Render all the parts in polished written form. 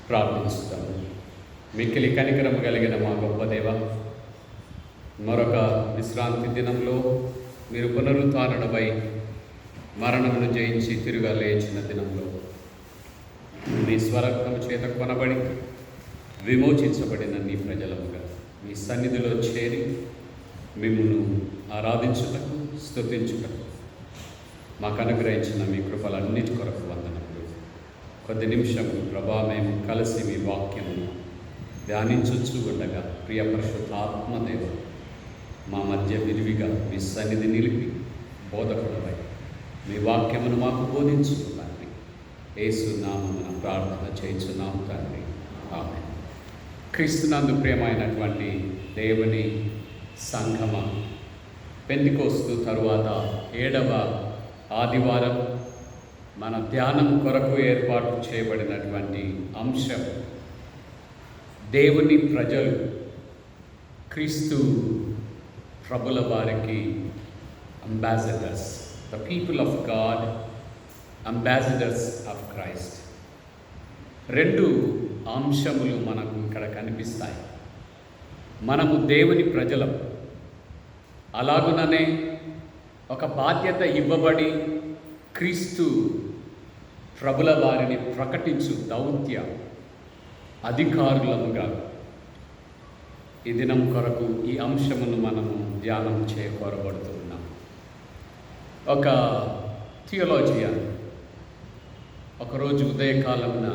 ప్రార్థించుతాము. మిక్కిలి కనికరము కలిగిన మా గొప్ప దేవ, మరొక విశ్రాంతి దినంలో మీరు పునరుత్థానుడవై మరణమును జయించి తిరుగా లేచిన దినంలో మీ స్వరక్తము చేత కొనబడి విమోచించబడిన నీ ప్రజలముగా మీ సన్నిధిలో చేరి మిమ్మును ఆరాధించుటకు, స్తుతించుటకు మాకు అనుగ్రహించిన మీ కృపలన్నిటి కొరకు వందనములు. కొద్ది నిమిషం ప్రభా మేము కలిసి మీ వాక్యమును ధ్యానించొచ్చు ఉండగా ప్రియ పరిశుద్ధాత్మదేవ మా మధ్య విరివిగా మీ సన్నిధి నిలిపి బోధకుడవై మీ వాక్యమును మాకు బోధించుకున్నాను. యేసు నామమున ప్రార్థన చేయించున్నాము తండ్రి, ఆమేన్. క్రీస్తునందు ప్రియమైనటువంటి దేవుని సంఘమ, పెంతెకోస్తు తరువాత 7వ ఆదివారం మన ధ్యానం కొరకు ఏర్పాటు చేయబడినటువంటి అంశం దేవుని ప్రజలు, క్రీస్తు ప్రభుల వారికి ambassadors, the people of God, ambassadors of Christ. 2 అంశములు మనకు ఇక్కడ కనిపిస్తాయి. మనము దేవుని ప్రజలం, అలాగుననే ఒక బాధ్యత ఇవ్వబడి క్రీస్తు ప్రభుల వారిని ప్రకటించు దౌత్య అధికారులముగా ఈ దినం కొరకు ఈ అంశమును మనము ధ్యానం చేయకోరబడుతున్నాం. ఒక థియోలాజియన్ ఒకరోజు ఉదయకాలమున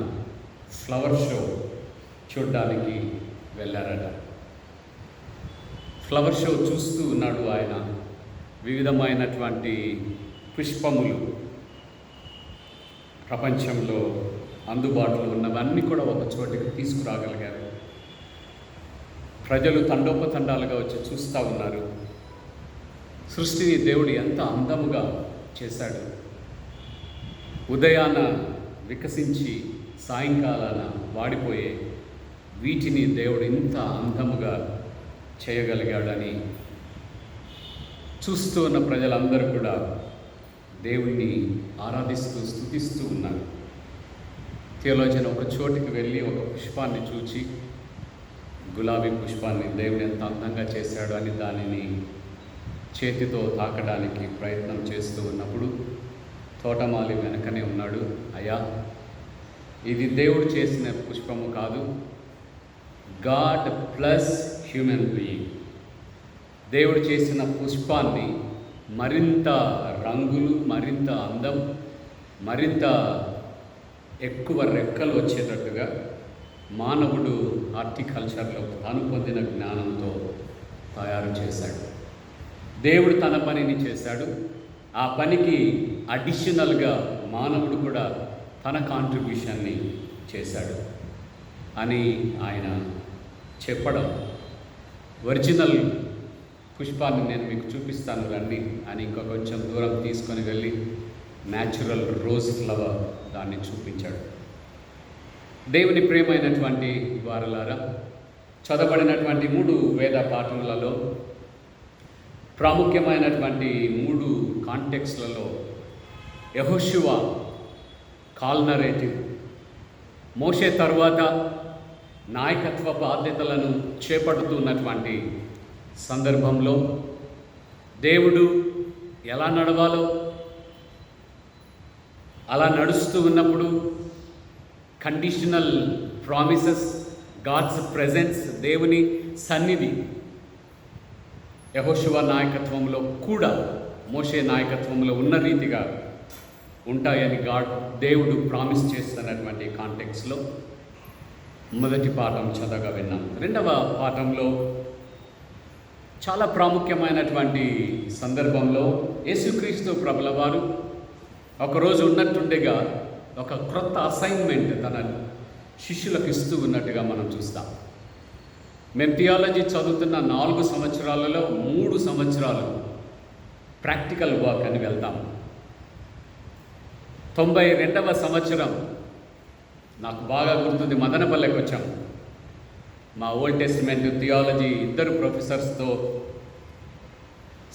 ఫ్లవర్ షో చూడడానికి వెళ్ళారట. ఫ్లవర్ షో చూస్తూ ఉన్నాడు ఆయన. వివిధమైనటువంటి పుష్పములు ప్రపంచంలో అందుబాటులో ఉన్నవన్నీ కూడా ఒక చోటికి తీసుకురాగలిగారు. ప్రజలు తండోపతండాలుగా వచ్చి చూస్తూ ఉన్నారు. సృష్టిని దేవుడు ఎంత అందముగా చేశాడు. ఉదయాన వికసించి సాయంకాలాన వాడిపోయే వీటిని దేవుడు ఇంత అందముగా చేయగలిగాడని చూస్తూ ఉన్న ప్రజలందరూ కూడా దేవుణ్ణి ఆరాధిస్తూ స్తుతిస్తూ ఉన్నారు. థియోలాజియన్ ఒక చోటికి వెళ్ళి ఒక పుష్పాన్ని చూచి, గులాబీ పుష్పాన్ని దేవుడు ఎంత అందంగా చేశాడు అని దానిని చేతితో తాకడానికి ప్రయత్నం చేస్తూ ఉన్నప్పుడు తోటమాలి వెనకనే ఉన్నాడు. అయ్యా, ఇది దేవుడు చేసిన పుష్పము కాదు, గాడ్ ప్లస్ హ్యూమన్ బీయింగ్. దేవుడు చేసిన పుష్పాన్ని మరింత రంగులు, మరింత అందం, మరింత ఎక్కువ రెక్కలు వచ్చేటట్టుగా మానవుడు హార్టికల్చర్లో తాను పొందిన జ్ఞానంతో తయారు చేశాడు. దేవుడు తన పనిని చేశాడు. ఆ పనికి అడిషనల్గా మానవుడు కూడా తన కాంట్రిబ్యూషన్ని చేశాడు అని ఆయన చెప్పడం, ఒరిజినల్ పుష్పాన్ని నేను మీకు చూపిస్తాను రండి అని ఇంకా కొంచెం దూరం తీసుకొని వెళ్ళి న్యాచురల్ రోజ్ ఫ్లవర్ దాన్ని చూపించాడు. దేవుని ప్రియమైనటువంటి వారలారా, చదవబడినటువంటి 3 వేద పాఠములలో ప్రాముఖ్యమైనటువంటి 3 కాంటెక్స్లలో యెహోషువ కాల్ నరేటివ్, మోషే తరువాత నాయకత్వ బాధ్యతలను చేపడుతున్నటువంటి సందర్భంలో దేవుడు ఎలా నడవాలో అలా నడుస్తూ ఉన్నప్పుడు కండిషనల్ ప్రామిసెస్, గాడ్స్ ప్రెజెన్స్, దేవుని సన్నిధి యెహోషువ నాయకత్వంలో కూడా మోషే నాయకత్వంలో ఉన్న రీతిగా ఉంటాయని దేవుడు ప్రామిస్ చేస్తున్నటువంటి కాంటెక్స్లో మొదటి పాఠం చదవగా విన్నాం. 2వ పాఠంలో చాలా ప్రాముఖ్యమైనటువంటి సందర్భంలో యేసుక్రీస్తు ప్రభుల వారు ఒకరోజు ఉన్నట్టుండగా ఒక క్రొత్త అసైన్మెంట్ తన శిష్యులకు ఇస్తూ ఉన్నట్టుగా మనం చూస్తాం. మేము థియాలజీ చదువుతున్న 4 సంవత్సరాలలో 3 సంవత్సరాలు ప్రాక్టికల్ వర్క్ అని వెళ్తాం. 92వ సంవత్సరం నాకు బాగా గుర్తుంది, మదనపల్లెకి వచ్చాం. మా ఓల్డ్ టెస్టిమెంట్ థియాలజీ 2 ప్రొఫెసర్స్తో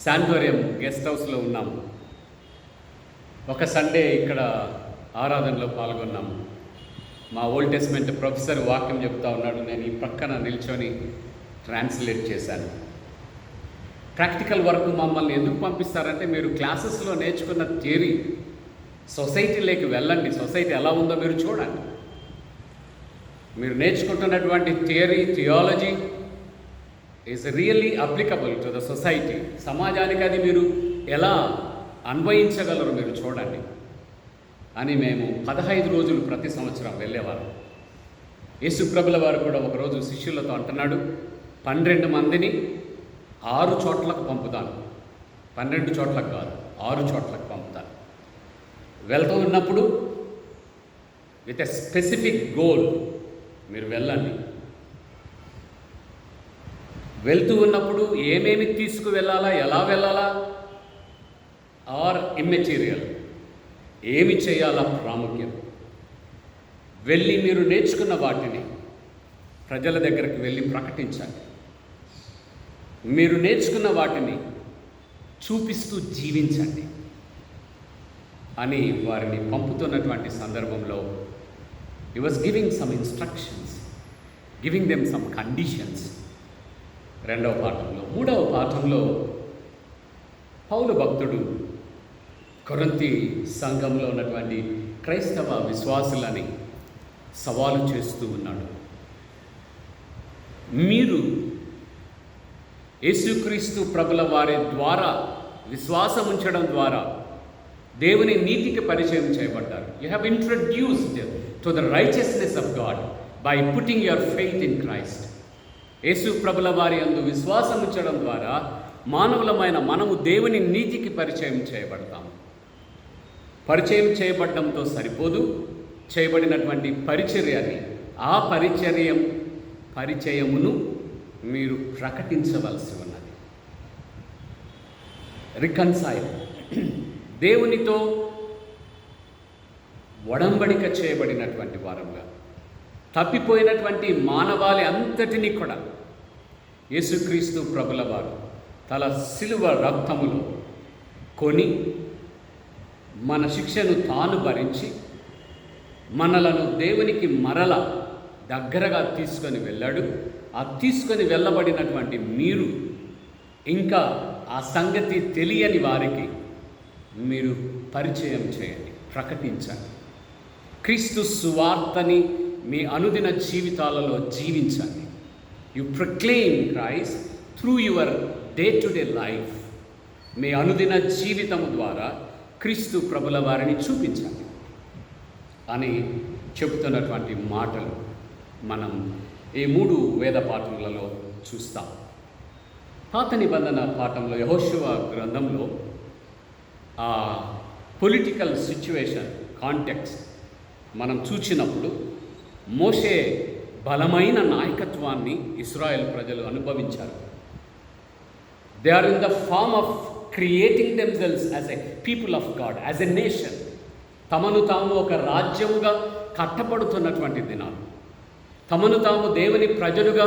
శాంటోరియం గెస్ట్ హౌస్లో ఉన్నాం. ఒక సండే ఇక్కడ ఆరాధనలో పాల్గొన్నాము. మా ఓల్డ్ టెస్ట్మెంట్ ప్రొఫెసర్ వాక్యం చెప్తా ఉన్నాడు, నేను ఈ పక్కన నిల్చొని ట్రాన్స్లేట్ చేశాను. ప్రాక్టికల్ వర్క్ మమ్మల్ని ఎందుకు పంపిస్తారంటే, మీరు క్లాసెస్లో నేర్చుకున్న థియరీ సొసైటీలోకి వెళ్ళండి, సొసైటీ ఎలా ఉందో మీరు చూడండి. మీరు నేర్చుకుంటున్నటువంటి theology is really applicable to the society. సమాజానికి అది మీరు ఎలా అన్వయించగలరు మీరు చూడండి అని మేము 15 రోజులు ప్రతి సంవత్సరం వెళ్ళేవారు. యేసుప్రభుల వారు కూడా ఒకరోజు శిష్యులతో అంటున్నాడు, 12 మందిని 6 చోట్లకు పంపుతాను. 12 చోట్లకు కాదు, 6 చోట్లకు పంపుతాను. వెళ్తూ ఉన్నప్పుడు విత్ ఎ స్పెసిఫిక్ గోల్ మీరు వెళ్ళండి. వెళ్తూ ఉన్నప్పుడు ఏమేమి తీసుకువెళ్ళాలా, ఎలా వెళ్ళాలా, ఆర్ ఇమ్మెటీరియల్ ఏమి చేయాలా ప్రాముఖ్యం. వెళ్ళి మీరు నేర్చుకున్న వాటిని ప్రజల దగ్గరికి వెళ్ళి ప్రకటించండి. మీరు నేర్చుకున్న వాటిని చూపిస్తూ జీవించండి అని వారిని పంపుతున్నటువంటి సందర్భంలో he was giving some instructions, giving them some conditions. 2వ పాఠంలో 3వ పాఠంలో పౌలు భక్తుడు కొరింథీ సంఘంలో ఉన్నటువంటి క్రైస్తవ విశ్వాసులని సవాలు చేస్తూ ఉన్నాడు. మీరు యేసుక్రీస్తు ప్రభుల వారి ద్వారా విశ్వాసం ఉంచడం ద్వారా దేవుని నీతికి పరిచయం చేయబడ్డారు. You have introduced to the righteousness of God by putting your faith in Christ. Yesu ప్రభుల వారి యందు విశ్వాసం ఉంచడం ద్వారా మానవులమైన మనము దేవుని నీతికి పరిచయం చేయబడతాము. పరిచయం చేయబడడంతో సరిపోదు, చేయబడినటువంటి పరిచర్యని, ఆ పరిచయమును మీరు ప్రకటించవలసి ఉన్నది. రికన్సైల్, దేవునితో ఒడంబడిక చేయబడినటువంటి వారంగా తప్పిపోయినటువంటి మానవాళి అంతటినీ కూడా యేసుక్రీస్తు ప్రభుల వారు తల శిలువ రక్తములో కొని మన శిక్షను తాను భరించి మనలను దేవునికి మరల దగ్గరగా తీసుకొని వెళ్ళాడు. ఆ తీసుకొని వెళ్ళబడినటువంటి మీరు ఇంకా ఆ సంగతి తెలియని వారికి మీరు పరిచయం చేయండి, ప్రకటించండి. క్రీస్తు సువార్తని మీ అనుదిన జీవితాలలో జీవించండి. You proclaim Christ through your day to day life. మీ అనుదిన జీవితం ద్వారా క్రీస్తు ప్రభుల వారిని చూపించండి అని చెబుతున్నటువంటి మాటలు మనం ఈ 3 వేద పాఠములలో చూస్తాం. పాత నిబంధన పాఠంలో యెహోషువ గ్రంథంలో ఆ పొలిటికల్ సిచ్యువేషన్ కాంటెక్స్ట్ మనం చూసినప్పుడు మోషే బలమైన నాయకత్వాన్ని ఇశ్రాయేల్ ప్రజలు అనుభవించారు. They are in the form of creating themselves as a people of God, as a nation. తమను తాము ఒక రాజ్యముగా కట్టబడుతున్నటువంటి దినాలు, తమను తాము దేవుని ప్రజలుగా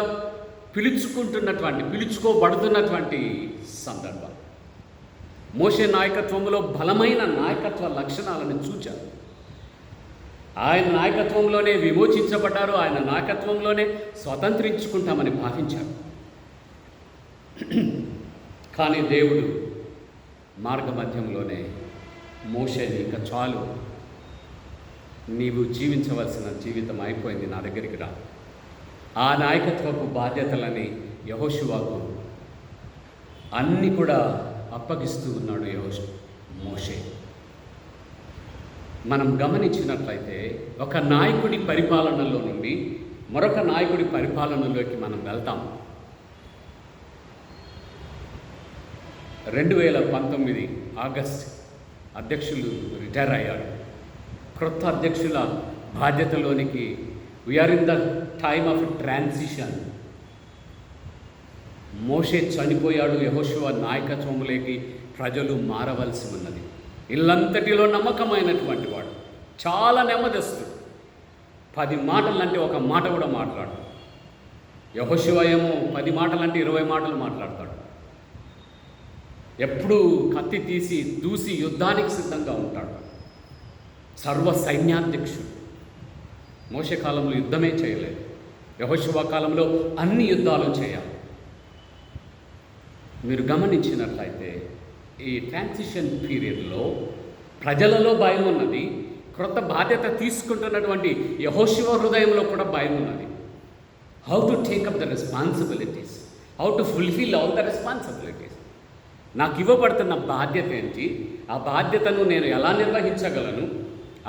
పిలుచుకోబడుతున్నటువంటి సందర్భం. మోషే నాయకత్వంలో బలమైన నాయకత్వ లక్షణాలను చూచారు. ఆయన నాయకత్వంలోనే విమోచించబడ్డారు, ఆయన నాయకత్వంలోనే స్వతంత్రించుకుంటామని భావించారు. కానీ దేవుడు మార్గమధ్యంలోనే మోషేని ఇక చాలు, నీవు జీవించవలసిన జీవితం అయిపోయింది, నా దగ్గరికి రా. ఆ నాయకత్వపు బాధ్యతలని యెహోషువకు అన్నీ కూడా అప్పగిస్తూ ఉన్నాడు మోషే. మనం గమనించినట్లయితే ఒక నాయకుడి పరిపాలనలో నుండి మరొక నాయకుడి పరిపాలనలోకి మనం వెళ్తాం. 2019 ఆగస్ట్ అధ్యక్షులు రిటైర్ అయ్యారు. క్రొత్త అధ్యక్షుల బాధ్యతలోనికి we are in the time of transition. Moshe చనిపోయాడు, యెహోషువ నాయకత్వంలోకి ప్రజలు మారవలసి ఉన్నది. ఇల్లంతటిలో నమ్మకమైనటువంటి వాడు, చాలా నెమ్మదస్తుడు, 10 మాటలంటే ఒక మాట కూడా మాట్లాడు. యెహోషువ ఏమో 10 మాటలంటే 20 మాటలు మాట్లాడతాడు. ఎప్పుడూ కత్తి తీసి దూసి యుద్ధానికి సిద్ధంగా ఉంటాడు. సర్వ సైన్యాధ్యక్షుడు. మోషే కాలంలో యుద్ధమే చేయలేదు. యెహోషువ కాలంలో అన్ని యుద్ధాలు చేయాలి. మీరు గమనించినట్లయితే ఈ ట్రాన్సిషన్ పీరియడ్లో ప్రజలలో భయం ఉన్నది. క్రొత్త బాధ్యత తీసుకుంటున్నటువంటి యెహోషువ హృదయంలో కూడా భయం ఉన్నది. How to take up the responsibilities, how to fulfil all the responsibilities. నాకు ఇవ్వబడుతున్న బాధ్యత ఏంటి, ఆ బాధ్యతను నేను ఎలా నిర్వహించగలను,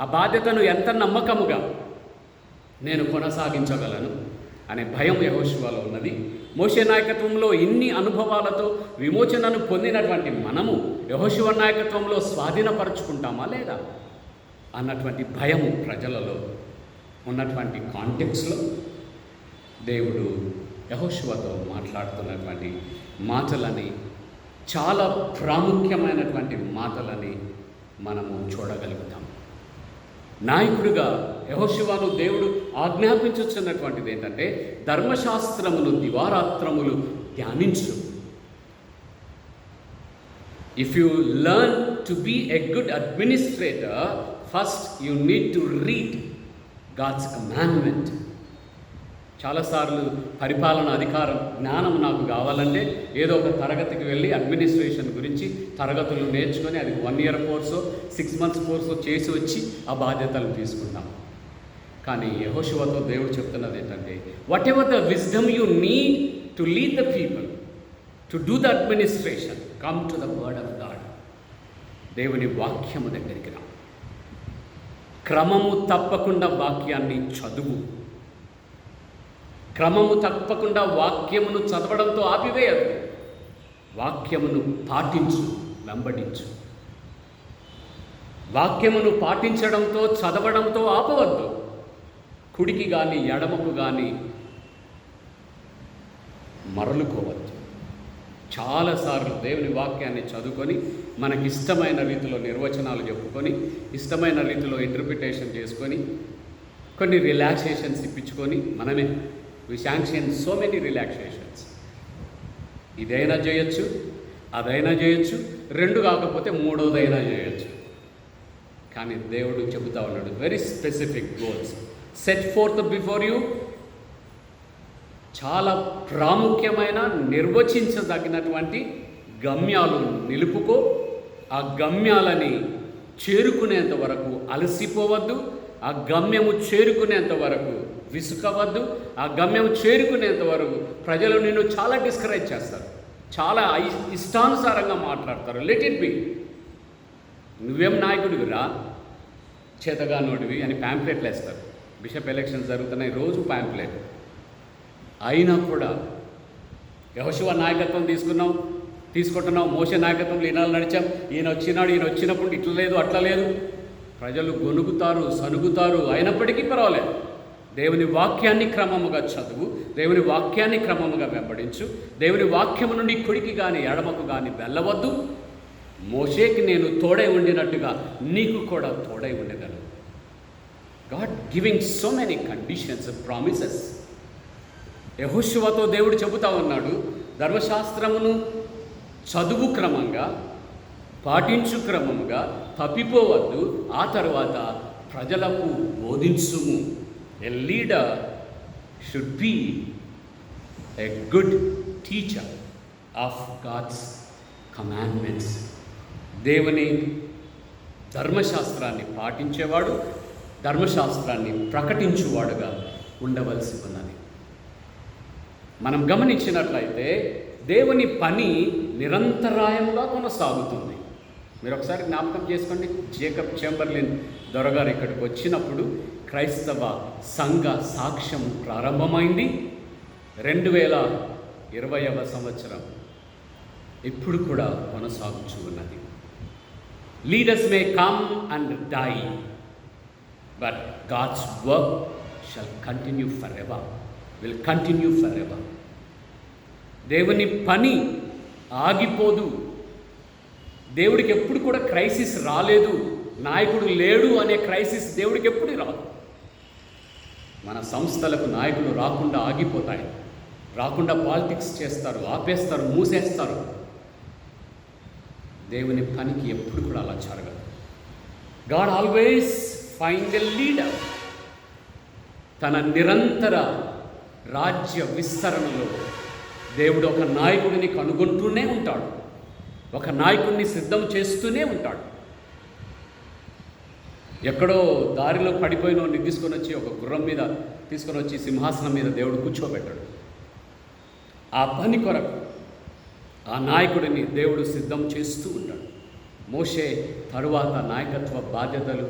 ఆ బాధ్యతను ఎంత నమ్మకముగా నేను కొనసాగించగలను అనే భయం యెహోషువలో ఉన్నది. మోషే నాయకత్వంలో ఇన్ని అనుభవాలతో విమోచనను పొందినటువంటి మనము యెహోషువ నాయకత్వంలో స్వాధీనపరుచుకుంటామా లేదా అన్నటువంటి భయము ప్రజలలో ఉన్నటువంటి కాంటెక్స్లో దేవుడు యెహోషువతో మాట్లాడుతున్నటువంటి మాటలని, చాలా ప్రాముఖ్యమైనటువంటి మాటలని మనము చూడగలుగుతాం. నాయకుడిగా యెహోషువను దేవుడు ఆజ్ఞాపించుచున్నటువంటిది ఏంటంటే, ధర్మశాస్త్రమును దివారాత్రములు ధ్యానించు. If you learn to be a good administrator, first you need to read God's commandment. చాలాసార్లు పరిపాలన అధికారం జ్ఞానం నాకు కావాలంటే ఏదో ఒక తరగతికి వెళ్ళి అడ్మినిస్ట్రేషన్ గురించి తరగతులు నేర్చుకొని అది 1 year కోర్సో 6 months కోర్సో చేసి వచ్చి ఆ బాధ్యతలు తీసుకుంటాం. కానీ యెహోషువతో దేవుడు చెప్తున్నది ఏంటంటే, what ever the wisdom you need to lead the people to do the administration, come to the word of God. దేవుని వాక్యము దగ్గరికి రా. క్రమము తప్పకుండా వాక్యాన్ని చదువు. క్రమము తప్పకుండా వాక్యమును చదవడంతో ఆపివేయద్దు. వాక్యమును పాటించు, వెంబడించు. వాక్యమును పాటించడంతో, చదవడంతో ఆపవద్దు. కుడికి కానీ ఎడమకు కానీ మరలుకోవద్దు. చాలాసార్లు దేవుని వాక్యాన్ని చదువుకొని మనకి ఇష్టమైన రీతిలో నిర్వచనాలు చెప్పుకొని, ఇష్టమైన రీతిలో ఇంటర్ప్రిటేషన్ చేసుకొని, కొన్ని రిలాక్సేషన్స్ ఇప్పించుకొని మనమే వి శాంక్షన్ సో మెనీ రిలాక్సేషన్స్. ఇదైనా చేయొచ్చు, అదైనా చేయొచ్చు, 2 కాకపోతే 3వదైనా చేయొచ్చు. కానీ దేవుడు చెబుతా ఉన్నాడు, very specific goals set fourth before you. చాలా ప్రాముఖ్యమైన నిర్వచించదగినటువంటి గమ్యాలు నిలుపుకో. ఆ గమ్యాలని చేరుకునేంత వరకు అలసిపోవద్దు. ఆ గమ్యము చేరుకునేంత వరకు విసుకవద్దు. ఆ గమ్యం చేరుకునేంత వరకు ప్రజలు నిన్ను చాలా డిస్కరేజ్ చేస్తారు, చాలా ఇష్టానుసారంగా మాట్లాడతారు. Let it be. నువ్వేం నాయకుడివి రా, చేతగానోడివి అని ప్యాంప్లెట్లు వేస్తారు. బిషప్ ఎలక్షన్స్ జరుగుతున్నాయి, రోజు ప్యాంప్లెట్. అయినా కూడా యెహోషువ నాయకత్వం తీసుకుంటున్నాం, మోషే నాయకత్వంలో ఈనాలు నడిచాం, ఈయన వచ్చినప్పుడు ఇట్లా లేదు అట్లా లేదు. ప్రజలు గొనుగుతారు, సనుగుతారు. అయినప్పటికీ పర్వాలేదు. దేవుని వాక్యాన్ని క్రమముగా చదువు, దేవుని వాక్యాన్ని క్రమముగా వెంబడించు. దేవుని వాక్యము నుండి కుడికి కానీ ఎడమకు కానీ వెళ్ళవద్దు. మోషేకి నేను తోడై ఉండినట్టుగా నీకు కూడా తోడై ఉండగలను. God giving so many conditions, promises. యెహోషువతో దేవుడు చెబుతా ఉన్నాడు, ధర్మశాస్త్రమును చదువు క్రమంగా, పాటించు క్రమముగా, తప్పిపోవద్దు. ఆ తర్వాత ప్రజలకు బోధించుము. A leader should be a good teacher of God's commandments. దేవుని ధర్మశాస్త్రాన్ని పాటించేవాడు, ధర్మశాస్త్రాన్ని ప్రకటించువాడుగా ఉండవలసి ఉన్నది. మనం గమనించినట్లయితే దేవుని పని నిరంతరాయంగా కొనసాగుతుంది. మీరు ఒకసారి జ్ఞాపకం చేసుకోండి, జేకబ్ చేంబర్లిన్ దొరగారు ఇక్కడికి వచ్చినప్పుడు క్రైస్తవ సంఘ సాక్ష్యం ప్రారంభమైంది. 2020వ సంవత్సరం ఇప్పుడు కూడా కొనసాగుతూ ఉన్నది. Leaders may come and die, but God's work shall continue for ever, will continue for ever. దేవుని పని ఆగిపోదు. దేవుడికి ఎప్పుడు కూడా క్రైసిస్ రాలేదు. నాయకుడు లేడు అనే క్రైసిస్ దేవుడికి ఎప్పుడు రాదు. మన సంస్థలకు నాయకులు రాకుండా ఆగిపోతాయి, రాకుండా పాలిటిక్స్ చేస్తారు, ఆపేస్తారు, మూసేస్తారు. దేవుని పనికి ఎప్పుడు కూడా అలా జరగదు. God always find a leader. తన నిరంతర రాజ్య విస్తరణలో దేవుడు ఒక నాయకుడిని కనుగొంటూనే ఉంటాడు, ఒక నాయకుడిని సిద్ధం చేస్తూనే ఉంటాడు. ఎక్కడో దారిలో పడిపోయిన తీసుకొని వచ్చి ఒక గుర్రం మీద తీసుకొని వచ్చి సింహాసనం మీద దేవుడు కూర్చోబెట్టాడు. ఆ పని కొరకు ఆ నాయకుడిని దేవుడు సిద్ధం చేస్తూ ఉంటాడు. మోషే తరువాత నాయకత్వ బాధ్యతలు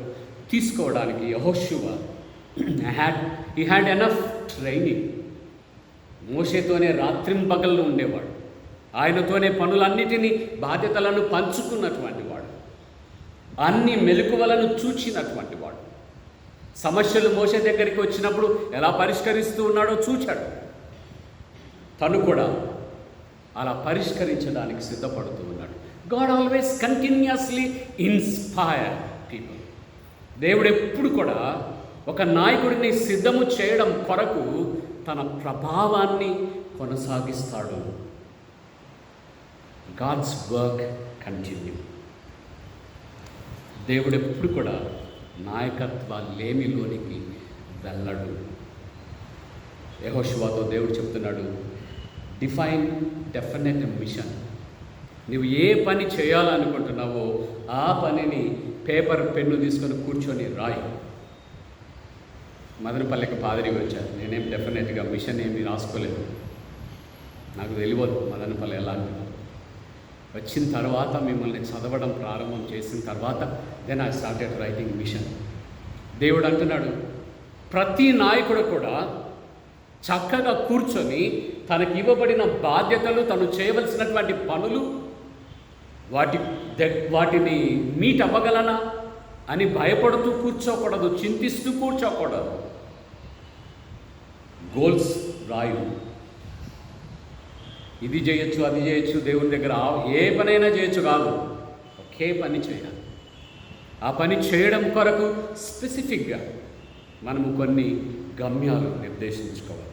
తీసుకోవడానికి యెహోషువ హీ హ్యాడ్ ఎనఫ్ ట్రైనింగ్. మోషేతోనే రాత్రింపగళ్ళు ఉండేవాడు, ఆయనతోనే పనులన్నిటినీ బాధ్యతలను పంచుకున్నటువంటి వాడు, అన్ని మెలకువలను చూచినటువంటి వాడు. సమస్యలు మోషే దగ్గరికి వచ్చినప్పుడు ఎలా పరిష్కరిస్తూ ఉన్నాడో చూచాడు. తను కూడా అలా పరిష్కరించడానికి సిద్ధపడుతూ ఉన్నాడు. God always continuously inspire people. దేవుడు ఎప్పుడు కూడా ఒక నాయకుడిని సిద్ధము చేయడం కొరకు తన ప్రభావాన్ని కొనసాగిస్తాడు. God's work continue. దేవుడు ఎప్పుడు కూడా నాయకత్వ లేమిలోనికి వెళ్ళడు. యెహోషువతో దేవుడు చెప్తున్నాడు, డిఫైన్ డెఫినెట్ మిషన్. నువ్వు ఏ పని చేయాలనుకుంటున్నావో ఆ పనిని పేపర్ పెన్ను తీసుకొని కూర్చొని రాయి. మదనపల్లికి పాదిరి వచ్చారు. నేనేం డెఫినెట్గా మిషన్ ఏమి రాసుకోలేదు, నాకు తెలియదు మదనపల్లి ఎలాంటిది. వచ్చిన తర్వాత మిమ్మల్ని చదవడం ప్రారంభం చేసిన తర్వాత then I started writing mission. దేవుడు అంటున్నాడు, ప్రతి నాయకుడు కూడా చక్కగా కూర్చొని తనకి ఇవ్వబడిన బాధ్యతలు, తను చేయవలసినటువంటి పనులు, వాటిని మీట్ అవ్వగలనా అని భయపడుతూ కూర్చోకూడదు, చింతిస్తూ కూర్చోకూడదు. గోల్స్ రాయు. ఇది చేయొచ్చు, అది చేయొచ్చు, దేవుని దగ్గర ఏ పనైనా చేయొచ్చు కాదు, ఒకే పని చేయాలి. ఆ పని చేయడం కొరకు స్పెసిఫిక్గా మనము కొన్ని గమ్యాలు నిర్దేశించుకోవాలి.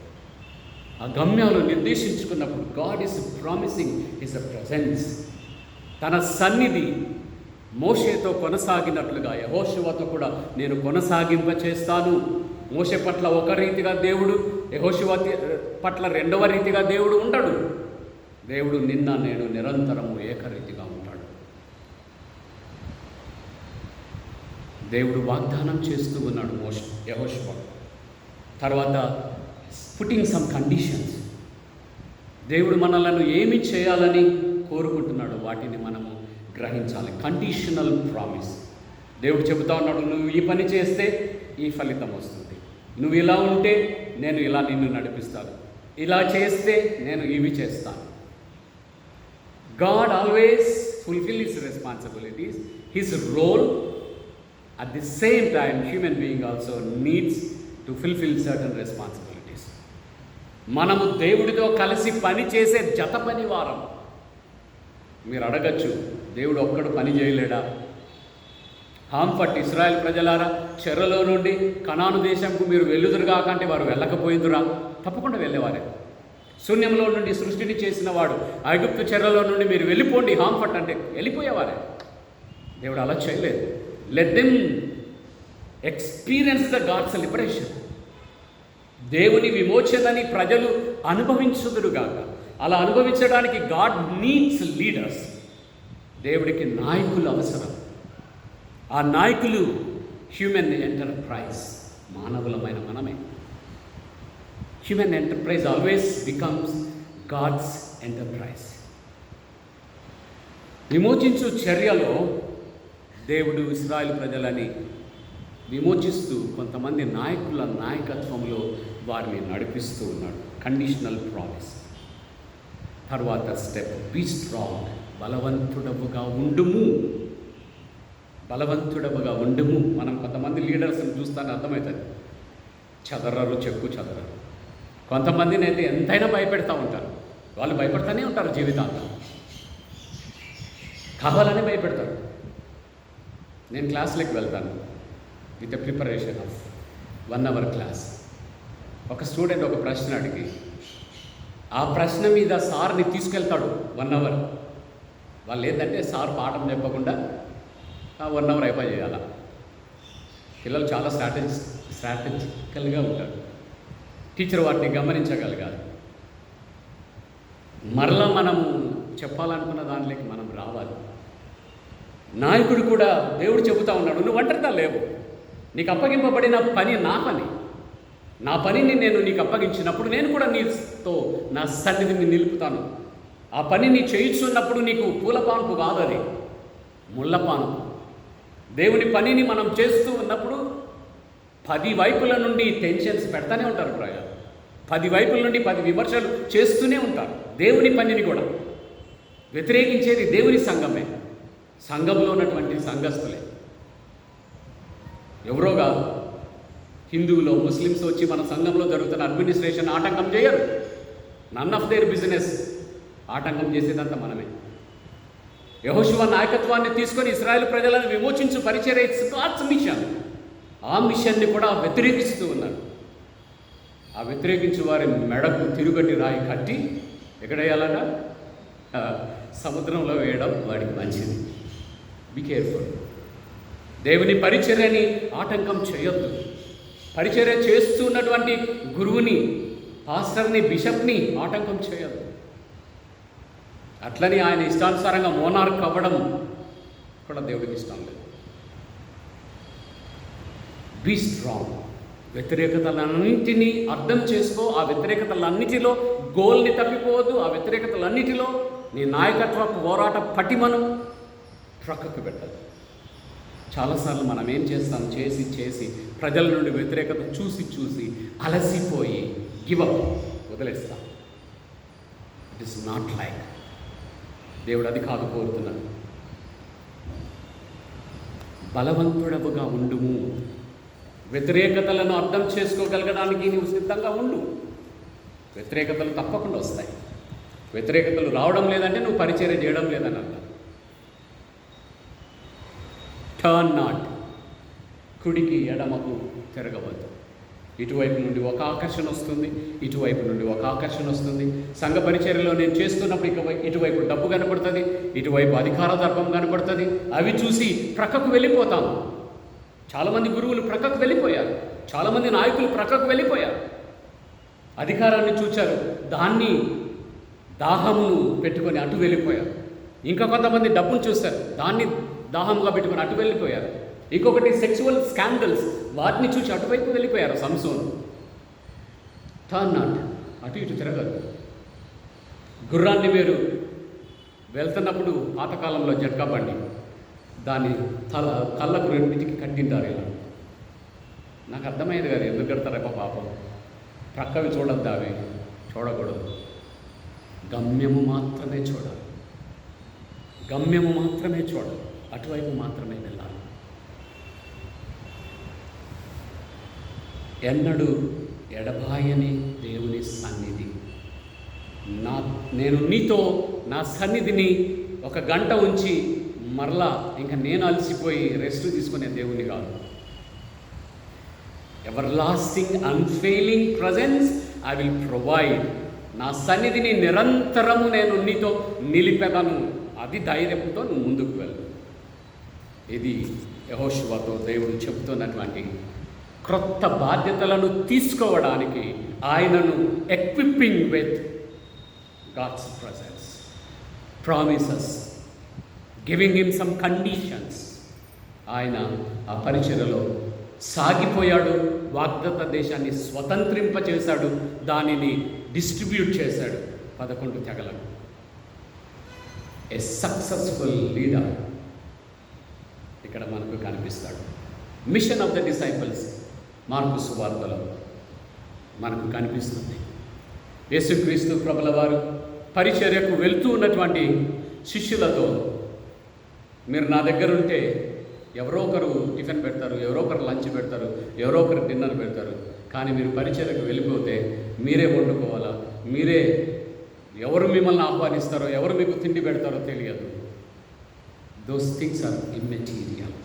ఆ గమ్యాలు నిర్దేశించుకున్నప్పుడు God is promising his presence. తన సన్నిధి మోషేతో కొనసాగినట్లుగా యెహోషువతో కూడా నేను కొనసాగింప చేస్తాను. మోషే పట్ల ఒక రీతిగా దేవుడు, యెహోషువ పట్ల రెండవ రీతిగా దేవుడు ఉండడు. దేవుడు నిన్న నేను నిరంతరము ఏకరీతిగా ఉంటాడు. దేవుడు వాగ్దానం చేస్తూ ఉన్నాడు యెహోషువ. తర్వాత పుట్టింగ్ సమ్ కండిషన్స్. దేవుడు మనలను ఏమి చేయాలని కోరుకుంటున్నాడు వాటిని మనము గ్రహించాలి. Conditional promise. దేవుడు చెబుతా ఉన్నాడు, నువ్వు ఈ పని చేస్తే ఈ ఫలితం వస్తుంది, నువ్వు ఇలా ఉంటే నేను ఇలా నిన్ను నడిపిస్తాను, ఇలా చేస్తే నేను ఇవి చేస్తాను. God always fulfil his responsibilities, his role. At the same time human being also needs to fulfil certain responsibilities. మనము దేవుడితో కలిసి పని చేసే జత పని వారం. మీరు అడగచ్చు, దేవుడు ఒక్కడు పని చేయలేడా? హాంఫట్ ఇశ్రాయేల్ ప్రజలారా, చెరలో నుండి కనాను దేశంకు మీరు వెళ్ళుదురుగా కంటే వారు వెళ్ళకపోయిందురా? తప్పకుండా వెళ్ళేవారే. శూన్యంలో నుండి సృష్టిని చేసిన వాడు ఐగుప్తు చెరలో నుండి మీరు వెళ్ళిపోండి హాంఫట్ అంటే వెళ్ళిపోయేవారే. దేవుడు అలా చేయలేదు. Let them experience the God's liberation. దేవుని విమోచనని ప్రజలు అనుభవించుదురుగాక. అలా అనుభవించడానికి గాడ్ నీడ్స్ లీడర్స్. దేవుడికి నాయకులు అవసరం. ఆ నాయకులు హ్యూమన్ ఎంటర్ప్రైజ్, మానవులమైన మనమే. Human enterprise always becomes God's enterprise. విమోచించు చర్యలో దేవుడు ఇశ్రాయేలు ప్రజలని విమోచిస్తూ కొంతమంది నాయకుల నాయకత్వంలో వారిని నడిపిస్తూ ఉన్నాడు. Conditional promise. తర్వాత స్టెప్, బీ స్ట్రాంగ్. బలవంతుడవుగా ఉండుము. బలవంతుడవుగా ఉండుము. మనం కొంతమంది లీడర్స్ని చూస్తానే అర్థమవుతుంది, చెదరరు, చెక్కు చెదరరు. కొంతమందిని అయితే ఎంతైనా భయపెడతా ఉంటారు. వాళ్ళు భయపడుతూనే ఉంటారు జీవితాంతం, కావాలని భయపెడతారు. నేను క్లాస్లోకి వెళ్తాను with preparation of 1 hour class. ఒక స్టూడెంట్ ఒక ప్రశ్న అడిగి ఆ ప్రశ్న మీద సార్ని తీసుకెళ్తాడు 1 hour. వాళ్ళు ఏంటంటే సార్ పాఠం చెప్పకుండా ఆ 1 hour అయిపోయి చేయాల. పిల్లలు చాలా స్ట్రాటజికల్గా ఉంటారు. టీచర్ వాటిని గమనించగలగాలి. మరలా మనము చెప్పాలనుకున్న దాంట్లోకి మనం రావాలి. నాయకుడు కూడా దేవుడు చెబుతా ఉన్నాడు, నువ్వు ఒంటరిగా లేవు, నీకు అప్పగింపబడిన పని నా పనిని నేను నీకు అప్పగించినప్పుడు నేను కూడా నీతో నా సన్నిధిని నిలుపుతాను. ఆ పనిని చేయించున్నప్పుడు నీకు పూలపాన్పు కాదు, అది ముళ్ళపాన్పు. దేవుని పనిని మనం చేస్తూ ఉన్నప్పుడు 10 వైపుల నుండి టెన్షన్స్ పెడతానే ఉంటారు. 10 వైపుల నుండి 10 విమర్శలు చేస్తూనే ఉంటారు. దేవుని పనిని కూడా వ్యతిరేకించేది దేవుని సంఘమే, సంఘంలో ఉన్నటువంటి సంఘస్థులే, ఎవరో కాదు. హిందువులో ముస్లిమ్స్ వచ్చి మన సంఘంలో జరుగుతున్న అడ్మినిస్ట్రేషన్ ఆటంకం చేయరు. None of their business. ఆటంకం చేసేదంతా మనమే. యెహోషువ నాయకత్వాన్ని తీసుకొని ఇశ్రాయేలు ప్రజలను విమోచించు పరిచర్య, ఇట్స్ గాడ్స్ మిషన్. ఆ మిషన్ని కూడా వ్యతిరేకిస్తూ ఉన్నారు. ఆ వ్యతిరేకించు వారి మెడకు తిరుగటి రాయి కట్టి ఎక్కడ వేయాలట? సముద్రంలో వేయడం వాడికి మంచిది. Be careful. దేవుని పరిచర్యని ఆటంకం చేయొద్దు. పరిచర్య చేస్తున్నటువంటి గురువుని, పాస్టర్ని, బిషప్ని ఆటంకం చేయొద్దు. అట్లని ఆయన ఇష్టానుసారంగా మోనార్క్ అవ్వడం కూడా దేవుడికి ఇష్టం లేదు. Be strong. వ్యతిరేకతలన్నింటినీ అర్థం చేసుకో. ఆ వ్యతిరేకతలన్నిటిలో గోల్ని తప్పిపోవద్దు. ఆ వ్యతిరేకతలన్నిటిలో నీ నాయకత్వ పోరాట పటిమను ప్రక్కకు పెట్టదు. చాలాసార్లు మనం ఏం చేస్తాం, చేసి ప్రజల నుండి వ్యతిరేకత చూసి అలసిపోయి గివప్, వదిలేస్తాం. It is not like. దేవుడు అది కాదు కోరుతున్నాడు. బలవంతుడవుగా ఉండుము. వ్యతిరేకతలను అర్థం చేసుకోగలగడానికి నీవు సిద్ధంగా ఉండు. వ్యతిరేకతలు తప్పకుండా వస్తాయి. వ్యతిరేకతలు రావడం లేదంటే నువ్వు పరిచర్య చేయడం లేదని అర్థం. Turn not. కుడికి ఎడమకు తిరగవద్దు. ఇటువైపు నుండి ఒక ఆకర్షణ వస్తుంది, ఇటువైపు నుండి ఒక ఆకర్షణ వస్తుంది. సంఘ పరిచర్యలో నేను చేస్తున్నప్పుడు ఇటువైపు డబ్బు కనపడుతుంది, ఇటువైపు అధికార దర్పం కనపడుతుంది. అవి చూసి ప్రక్కకు వెళ్ళిపోతాము. చాలామంది గురువులు ప్రక్కకు వెళ్ళిపోయారు, చాలామంది నాయకులు ప్రక్కకు వెళ్ళిపోయారు. అధికారాన్ని చూచారు, దాన్ని దాహమును పెట్టుకొని అటు వెళ్ళిపోయారు. ఇంకా కొంతమంది డబ్బును చూస్తారు, దాన్ని దాహంగా పెట్టుకొని అటు వెళ్ళిపోయారు. ఇంకొకటి సెక్సువల్ స్కాండల్స్, వాటిని చూసి అటువైపు వెళ్ళిపోయారు. సంసోను. Turn not. అటు ఇటు తిరగదు. గుర్రాన్ని మీరు వెళ్తున్నప్పుడు పాతకాలంలో జట్కా బండి, దాన్ని కళ్ళకు రెండింటికి కట్టింటారు ఇలా. నాకు అర్థమయ్యేది కదా, ఎందుకు కడతారేపో పాపం. ప్రక్కవి చూడద్దు, అవి చూడకూడదు. గమ్యము మాత్రమే చూడాలి. గమ్యము మాత్రమే చూడాలి. అటువైపు మాత్రమే వెళ్ళాలి. ఎన్నడూ ఎడబాయని దేవుని సన్నిధి. నేను నీతో నా సన్నిధిని 1 గంట ఉంచి మరలా ఇంకా నేను అలసిపోయి రెస్ట్ తీసుకునే దేవుని కాదు. Ever lasting unfailing presence I will provide. నా సన్నిధిని నిరంతరము నేను నీతో నిలిపెదను. అది ధైర్యంతో నువ్వు ముందుకు వెళ్ళు. ఇది యెహోషువతో దేవుడు చెబుతున్నటువంటి క్రొత్త బాధ్యతలను తీసుకోవడానికి ఆయనను equipping with God's presence, promises, giving him some conditions. ఆయన ఆ పరిచర్యలో సాగిపోయాడు. వాగ్దత్త దేశాన్ని స్వతంత్రింపచేశాడు, దానిని డిస్ట్రిబ్యూట్ చేశాడు 11 తెగలకు. ఏ సక్సెస్ఫుల్ లీడర్ ఇక్కడ మనకు కనిపిస్తాడు. Machine of the disciples mark సువార్తలో మనకు కనిపిస్తుంది. యేసుక్రీస్తు ప్రభుల వారు పరిచర్యకు వెళ్తూ ఉన్నటువంటి శిష్యులతో, మీరు నా దగ్గర ఉంటే ఎవరో ఒకరు టిఫిన్ పెడతారు, ఎవరో ఒకరు లంచ్ పెడతారు, ఎవరో ఒకరు డిన్నర్ పెడతారు. కానీ మీరు పరిచర్యకు వెళ్ళిపోతే మీరే వండుకోవాలా, మీరే, ఎవరు మిమ్మల్ని ఆహ్వానిస్తారో, ఎవరు మీకు తిండి పెడతారో తెలియదు. Those things are immaterial.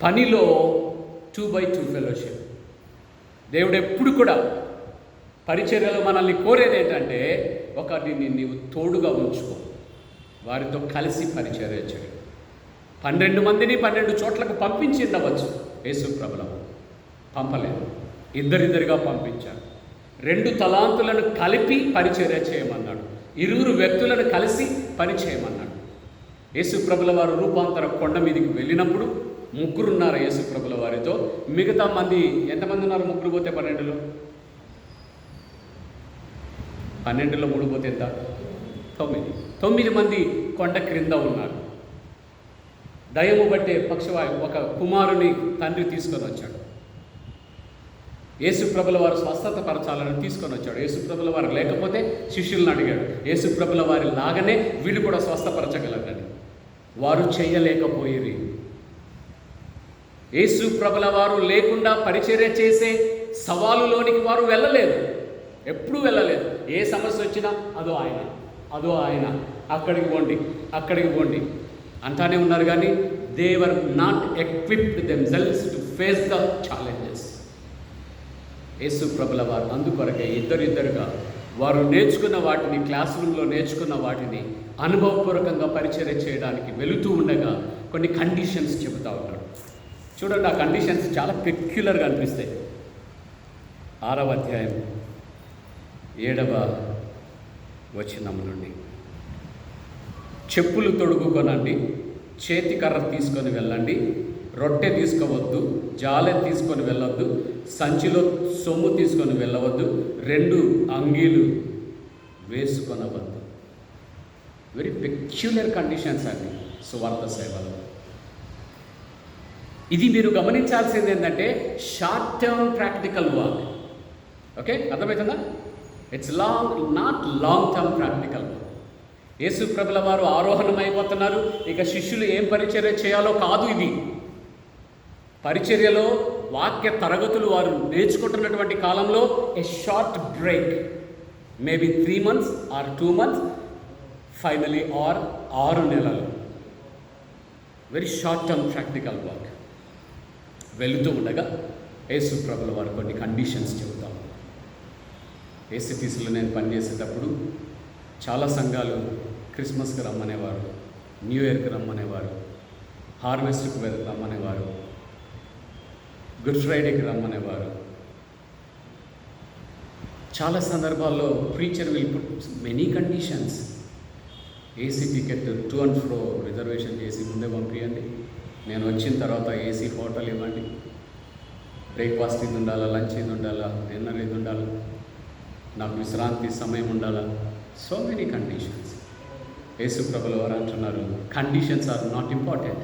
పనిలో 2x2 ఫెలోషిప్. దేవుడు ఎప్పుడు కూడా పరిచర్యలో మనల్ని కోరేది ఏంటంటే, ఒకరిని నీవు తోడుగా ఉంచుకో, వారితో కలిసి పరిచర్య చేయి. 12 మందిని 12 చోట్లకు పంపించి ఉండవచ్చు. యేసు ప్రభువు పంపలేదు. ఇద్దరిద్దరిగా పంపించారు. 2 తలాంతులను కలిపి పరిచర్య చేయమన్నాడు. 2 వ్యక్తులను కలిసి పని చేయమన్నాడు. యేసుప్రభుల వారు రూపాంతర కొండ మీదకి వెళ్ళినప్పుడు 3 ఉన్నారు యేసుప్రభుల వారితో. మిగతా మంది ఎంతమంది ఉన్నారు? 3 పోతే 12లో 12లో 3 పోతే ఎంత? 9 మంది కొండ క్రింద ఉన్నారు. దయ్యము బట్టే పక్షవాయు ఒక కుమారుని తండ్రి తీసుకొని వచ్చాడు. యేసుప్రభుల వారు స్వస్థత పరచాలని తీసుకొని వచ్చాడు. యేసుప్రభుల వారు లేకపోతే శిష్యులను అడిగాడు, యేసుప్రభుల వారి లాగానే వీళ్ళు కూడా స్వస్థపరచగలరని. వారు చేయలేకపోయేది. యేసుప్రభుల వారు లేకుండా పరిచర్య చేసే సవాలులోనికి వారు వెళ్ళలేదు, ఎప్పుడూ వెళ్ళలేదు. ఏ సమస్య వచ్చినా అదో ఆయన అక్కడికి పోండి అంటానే ఉన్నారు. కానీ they were not equipped themselves to face the challenges. యేసుప్రభుల వారు అందుకొరకే ఇద్దరుగా వారు నేర్చుకున్న వాటిని, క్లాస్ రూమ్లో నేర్చుకున్న వాటిని అనుభవపూర్వకంగా పరిచర్య చేయడానికి వెళుతూ ఉండగా కొన్ని కండిషన్స్ చెబుతూ ఉన్నాడు. చూడండి, ఆ కండిషన్స్ చాలా పెక్యులర్గా అనిపిస్తాయి. 6వ అధ్యాయం 7వ వచనం నుండి, చెప్పులు తొడుగుకొనండి, చేతి కర్ర తీసుకొని వెళ్ళండి, రొట్టె తీసుకోవద్దు, జాలె తీసుకొని వెళ్ళవద్దు, సంచిలో సొమ్ము తీసుకొని వెళ్ళవద్దు, 2 అంగీలు వేసుకొనవద్దు. వెరీ పెక్యులర్ కండిషన్స్ అండి సువార్త సేవలో. ఇది మీరు గమనించాల్సింది ఏంటంటే short term practical work. Okay, అర్థమవుతుందా? It's not long term practical work. యేసుప్రభుల వారు ఆరోహణం అయిపోతున్నారు. ఇక శిష్యులు ఏం పరిచర్య చేయాలో కాదు ఇది. పరిచర్యలో వాక్య తరగతులు వారు నేర్చుకుంటున్నటువంటి కాలంలో a short break, maybe 3 months or 2 months, finally or 6 నెలలు. Very short term practical work. వెళుతూ ఉండగా యేసుప్రభుల వారు కొన్ని కండిషన్స్ చెబుతాం. ఏసీటీసీలో నేను పనిచేసేటప్పుడు చాలా సంఘాలు క్రిస్మస్కి రమ్మనేవారు, న్యూ ఇయర్కి రమ్మనేవారు, హార్వెస్ట్కి రమ్మనేవారు, గుడ్ ఫ్రైడేకి రమ్మనేవారు. చాలా సందర్భాల్లో preacher will put many conditions. AC ticket to and fro reservation చేసి ముందే పంపించండి, నేను వచ్చిన తర్వాత ఏసీ హోటల్ ఇవ్వండి, బ్రేక్ఫాస్ట్ ఇది ఉండాలా, లంచ్ ఇది ఉండాలా, డిన్నర్ ఇది ఉండాలా, నాకు విశ్రాంతి సమయం ఉండాలా. So many conditions. యేసుప్రభుల వారు అంటున్నారు, conditions are not important.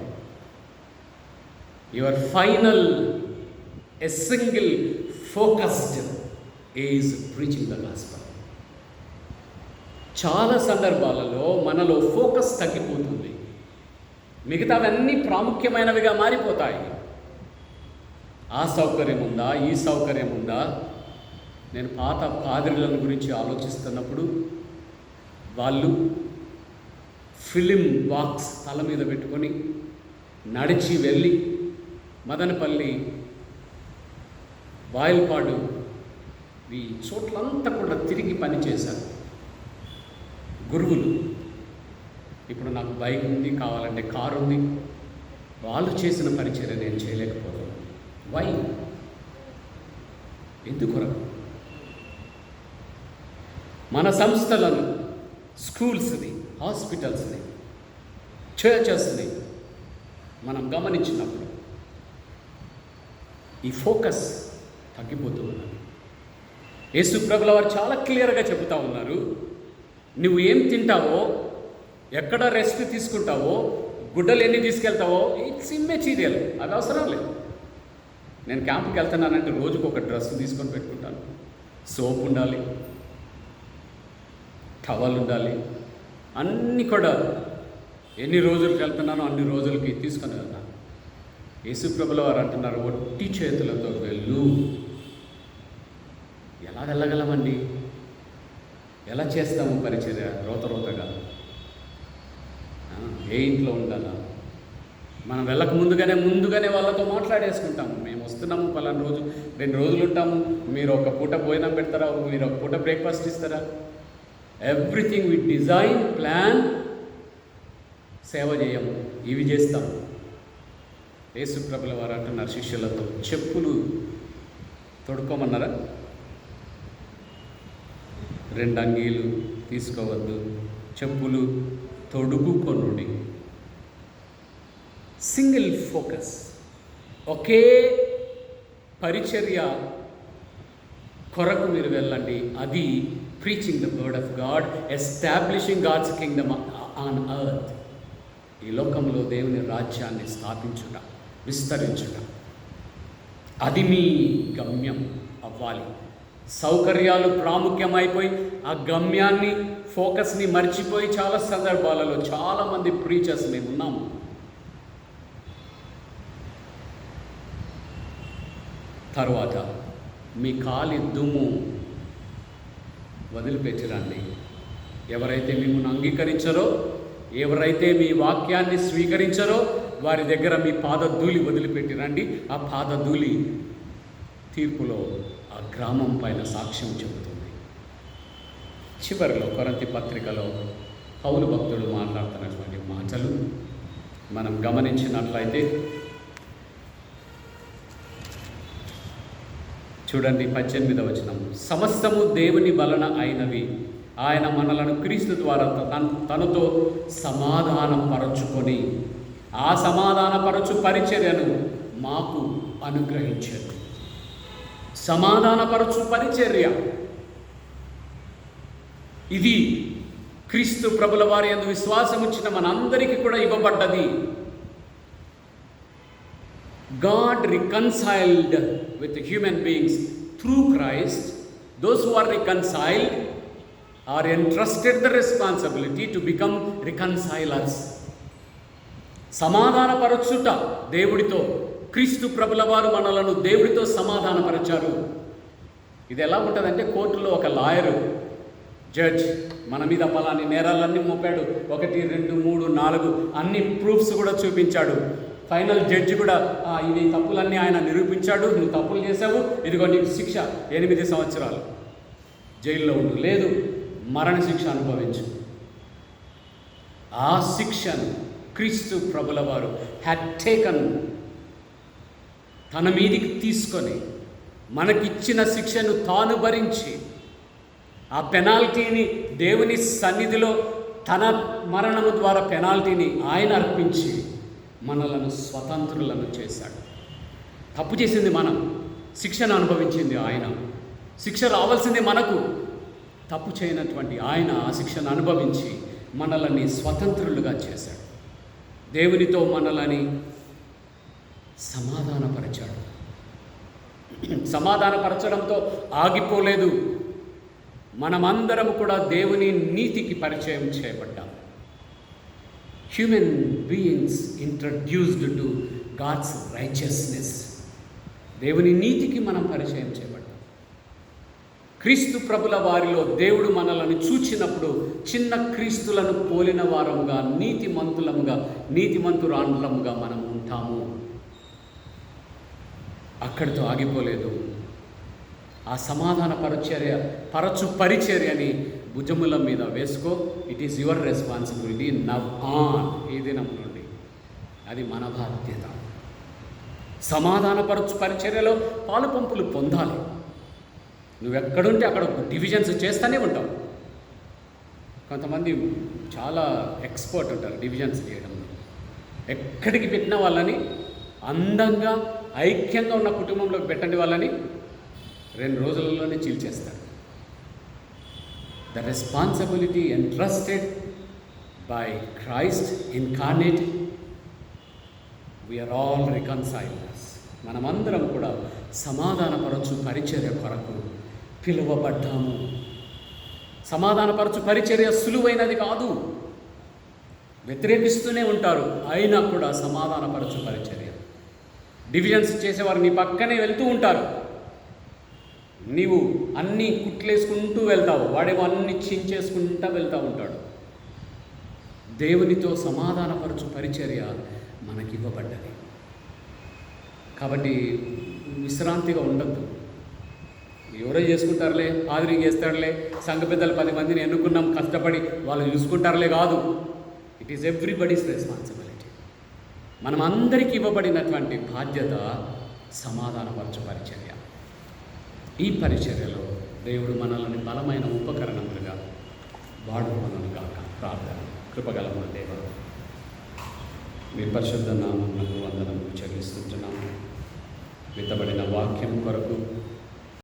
Your final a single focused is preaching the gospel. చాలా సందర్భాలలో మనలో ఫోకస్ తగ్గిపోతుంది, మిగతావన్నీ ప్రాముఖ్యమైనవిగా మారిపోతాయి. ఆ సౌకర్యం ఉందా, ఈ సౌకర్యం ఉందా. నేను పాత పాదిరుల గురించి ఆలోచిస్తున్నప్పుడు వాళ్ళు ఫిలిం బాక్స్ తల మీద పెట్టుకొని నడిచి వెళ్ళి మదనపల్లి, బాయల్పాడు, ఈ చోట్లంతా కూడా తిరిగి పనిచేశారు గురువులు. ఇప్పుడు నాకు బైక్ ఉంది, కావాలంటే కారు ఉంది. వాళ్ళు చేసిన పరిచర్య నేను చేయలేకపోతున్నాను. వై? ఎందుకొరకు? మన సంస్థలను, స్కూల్స్ని, హాస్పిటల్స్ని, చర్చెస్ని మనం గమనించినప్పుడు ఈ ఫోకస్ తగ్గిపోతూ ఉన్నది. యేసుప్రభుల వారు చాలా క్లియర్గా చెబుతూ ఉన్నారు, నువ్వు ఏం తింటావో, ఎక్కడ రెస్ట్ తీసుకుంటావో, గుడ్డలు ఎన్ని తీసుకెళ్తావో, ఇట్స్ ఇమ్మెటీరియల్, అది అవసరం లేదు. నేను క్యాంప్కి వెళ్తున్నానంటే రోజుకు ఒక డ్రెస్ తీసుకొని పెట్టుకుంటాను, సోప్ ఉండాలి, టవల్ ఉండాలి, అన్నీ కూడా ఎన్ని రోజులకి వెళ్తున్నానో అన్ని రోజులకి తీసుకొని వెళ్తాను. యేసుప్రభుల వారు అంటున్నారు, ఒట్టి చేతులతో వెళ్ళు. ఎలా వెళ్ళగలమండి? ఎలా చేస్తాము పరిచర్య? రోతగా ఏ ఇంట్లో ఉండాలా? మనం వెళ్ళక ముందుగానే వాళ్ళతో మాట్లాడేసుకుంటాము. మేము వస్తున్నాము, పలానా రోజు 2 రోజులు ఉంటాము, మీరు ఒక పూట భోజనం పెడతారా, మీరు ఒక పూట బ్రేక్ఫాస్ట్ ఇస్తారా? Everything we design, plan. సేవ చేయము, ఇవి చేస్తాము. యేసుప్రభుల వారు అంటున్నారు శిష్యులతో, చెప్పులు తొడుక్కోమన్నారా? 2 అంగీలు తీసుకోవద్దు, చెప్పులు తొడుగుకొనుడి. సింగిల్ ఫోకస్, ఒకే పరిచర్య కొరకు మీరు వెళ్ళండి. అది preaching the word of God, establishing God's kingdom on earth. ఈ లోకంలో దేవుని రాజ్యాన్ని స్థాపించుట, విస్తరించుట, అది మీ గమ్యం అవ్వాలి. సౌకర్యాలు ప్రాముఖ్యమైపోయి ఆ గమ్యాన్ని, ఫోకస్ని మర్చిపోయి చాలా సందర్భాలలో చాలామంది ప్రీచర్స్ మేము ఉన్నాము. తర్వాత మీ కాలి దుమ్ము వదిలిపెట్టరండి. ఎవరైతే మిమ్మల్ని అంగీకరించారో, ఎవరైతే మీ వాక్యాన్ని స్వీకరించారో వారి దగ్గర మీ పాదధూళి వదిలిపెట్టిరండి. ఆ పాదధూళి తీర్పులో ఆ గ్రామం పైన సాక్ష్యం చెబుతుంది. చివరిలో కొరింథీ పత్రికలో పౌలు భక్తుడు మాట్లాడుతున్నటువంటి మాటలు మనం గమనించినట్లయితే చూడండి, 18వ వచనం. సమస్తము దేవుని వలన అయినవి, ఆయన మనలను క్రీస్తు ద్వారా తనతో సమాధానపరచుకొని ఆ సమాధానపరచు పరిచర్యను మాకు అనుగ్రహించారు. సమాధానపరచు పరిచర్య ఇది క్రీస్తు ప్రభుల వారి యందు విశ్వాసం ఇచ్చిన మనందరికీ కూడా ఇవ్వబడ్డది. God reconciled with human beings through Christ. Those who are reconciled are entrusted the responsibility to become reconcilers. సమాధానపరచుట దేవుడితో, క్రీస్తు ప్రభుల వారు మనలను దేవుడితో సమాధానపరచారు. ఇది ఎలా ఉంటుందంటే, కోర్టులో ఒక లాయరు, జడ్జ్ మన మీద పలాని నేరాలన్నీ మోపాడు, 1, 2, 3, 4 అన్ని ప్రూఫ్స్ కూడా చూపించాడు. ఫైనల్ జడ్జి కూడా ఇవి తప్పులన్నీ ఆయన నిరూపించాడు. నువ్వు తప్పులు చేసావు, ఇదిగో నీకు శిక్ష 8 సంవత్సరాలు జైల్లో ఉండు, లేదు మరణ శిక్ష అనుభవించు. ఆ శిక్షను క్రీస్తు ప్రభుల వారు హ్యాడ్ టేకన్, తన మీదికి తీసుకొని మనకిచ్చిన శిక్షను తాను భరించి ఆ పెనాల్టీని దేవుని సన్నిధిలో తన మరణము ద్వారా పెనాల్టీని ఆయన అర్పించి మనలను స్వతంత్రులను చేశాడు. తప్పు చేసింది మనం, శిక్షను అనుభవించింది ఆయన. శిక్ష రావాల్సింది మనకు, తప్పు చేయనటువంటి ఆయన ఆ శిక్షను అనుభవించి మనల్ని స్వతంత్రులుగా చేశాడు. దేవునితో మనల్ని సమాధానపరిచాడు. సమాధానపరచడంతో ఆగిపోలేదు. మనమందరం కూడా దేవుని నీతికి పరిచయం చేయబడ్డాం. Human beings introduced to God's righteousness. దేవుని నీతికి మనం పరిచయం చేయబడ్డాం. క్రీస్తు ప్రభుల వారిలో దేవుడు మనలను చూచినప్పుడు చిన్న క్రీస్తులను పోలిన వారముగా, నీతిమంతురాండ్రముగా మనం ఉంటాము. అక్కడితో ఆగిపోలేదు. ఆ సమాధాన పరిచర్యని భుజముల మీద వేసుకో. It is your responsibility now on. ఈ దినం నుండి అది మన బాధ్యత. సమాధానపరచు పరిచర్యలో పాలు పంపులు పొందాలి. నువ్వెక్కడుంటే అక్కడ డివిజన్స్ చేస్తూనే ఉంటావు. కొంతమంది చాలా ఎక్స్పర్ట్ ఉంటారు డివిజన్స్ చేయడంలో. ఎక్కడికి పెట్టిన వాళ్ళని అందంగా ఐక్యంగా ఉన్న కుటుంబంలోకి పెట్టండి, వాళ్ళని 2 రోజులలోనే చీల్చేస్తారు. The responsibility entrusted by Christ incarnate. We are all reconcilers. మనమందరం కూడా సమాధానపరచు పరిచర్య కొరకు పిలువబడ్డాము. సమాధానపరచు పరిచర్య సులువైనది కాదు. వ్యతిరేకిస్తూనే ఉంటారు, అయినా కూడా సమాధానపరచు పరిచర్య. డివిజన్స్ చేసేవారు నీ పక్కనే వెళ్తూ ఉంటారు. నీవు అన్నీ కుట్లేసుకుంటూ వెళ్తావు, వాడేమో అన్ని చించేసుకుంటూ వెళ్తూ ఉంటాడు. దేవునితో సమాధానపరచు పరిచర్య మనకివ్వబడ్డది. కాబట్టి విశ్రాంతిగా ఉండద్దు. ఎవరో చేసుకుంటారులే, పాదిరి చేస్తాడులే, సంఘ పెద్దలు 10 మందిని ఎన్నుకున్నాం కష్టపడి, వాళ్ళు చూసుకుంటారులే కాదు. It is everybody's responsibility. మనం అందరికీ ఇవ్వబడినటువంటి బాధ్యత సమాధానపరచు పరిచర్య. ఈ పరిచర్యలో దేవుడు మనల్ని బలమైన ఉపకరణములుగా వాడుకొనును గాక. ప్రార్థన. కృపగల మా దేవ, మీ పరిశుద్ధ నామమునకు వందనములు చెల్లిస్తుంటున్నాము. విత్తబడిన వాక్యం కొరకు